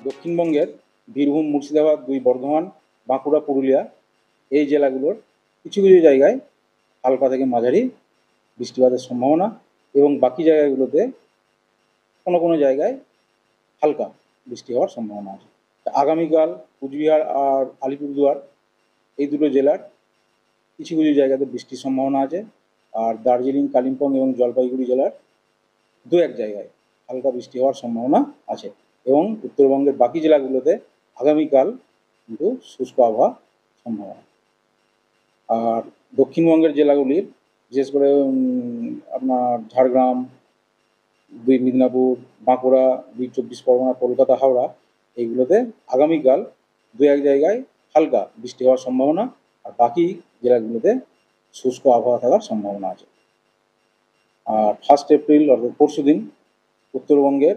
দক্ষিণবঙ্গের বীরভূম, মুর্শিদাবাদ, বর্ধমান, বাঁকুড়া, পুরুলিয়া এই জেলাগুলোর কিছু কিছু জায়গায় হালকা থেকে মাঝারি বৃষ্টিপাতের সম্ভাবনা এবং বাকি জায়গাগুলোতে কোনো কোনো জায়গায় হালকা বৃষ্টি হওয়ার সম্ভাবনা আছে। আগামীকাল কুচবিহার আর আলিপুরদুয়ার এই দুটো জেলার কিছু কিছু জায়গাতে বৃষ্টির সম্ভাবনা আছে। আর দার্জিলিং, কালিম্পং এবং জলপাইগুড়ি জেলার দু এক জায়গায় হালকা বৃষ্টি হওয়ার সম্ভাবনা আছে এবং উত্তরবঙ্গের বাকি জেলাগুলোতে আগামীকাল কিন্তু শুষ্ক আবহাওয়া সম্ভাবনা। আর দক্ষিণবঙ্গের জেলাগুলির বিশেষ করে আপনার ঝাড়গ্রাম, মিদনাপুর, বাঁকুড়া, 24 পরগনা, কলকাতা, হাওড়া এইগুলোতে আগামীকাল দু এক জায়গায় হালকা বৃষ্টি হওয়ার সম্ভাবনা আর বাকি জেলাগুলোতে শুষ্ক আবহাওয়া থাকার সম্ভাবনা আছে। আর 1 এপ্রিল অর্থাৎ পরশু দিন উত্তরবঙ্গের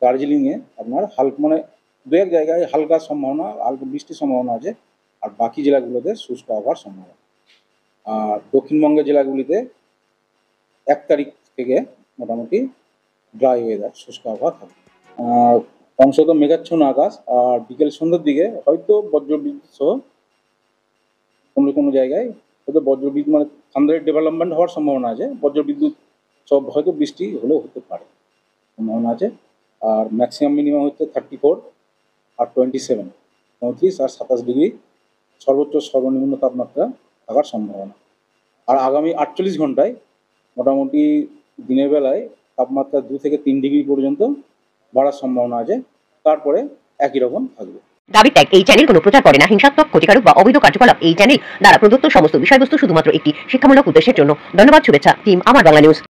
দার্জিলিংয়ে আপনার মানে দু এক জায়গায় হালকা বৃষ্টির সম্ভাবনা আছে আর বাকি জেলাগুলোতে শুষ্ক আবহাওয়ার সম্ভাবনা। আর দক্ষিণবঙ্গের জেলাগুলিতে 1 তারিখ থেকে মোটামুটি ড্রাই ওয়েদার, শুষ্ক আবহাওয়া থাকবে। অংশত মেঘাচ্ছন্ন আকাশ আর বিকেল সন্ধ্যার দিকে হয়তো বজ্রবিদ্যুৎ সহ কোনো কোনো জায়গায় হয়তো বজ্রবিদ্যুৎ মানে থান্ডারের ডেভেলপমেন্ট হওয়ার সম্ভাবনা আছে। বজ্রবিদ্যুৎ সব হয়তো বৃষ্টি হলেও হতে পারে, সম্ভাবনা আছে। আর ম্যাক্সিমাম মিনিমাম হচ্ছে 34 আর 27, 35 আর 27 ডিগ্রি সর্বোচ্চ সর্বনিম্ন তাপমাত্রা থাকার সম্ভাবনা। আর আগামী 48 ঘন্টায় মোটামুটি দিনের বেলায় তাপমাত্রা 2 থেকে 3 ডিগ্রি পর্যন্ত বাড়ার সম্ভাবনা আছে, তারপরে একই রকম থাকবে। দাবি ত্যাগ এই চ্যানেল কোনো প্রচার করে না। হিংসাত্মক, ক্ষতিকারক বা অবৈধ কার্যকলাপ এই চ্যানেল দ্বারা প্রদত্ত সমস্ত বিষয়বস্তু শুধুমাত্র একটি শিক্ষামূলক উদ্দেশ্যের জন্য। ধন্যবাদ। শুভেচ্ছা টিম আমার বাংলা নিউজ।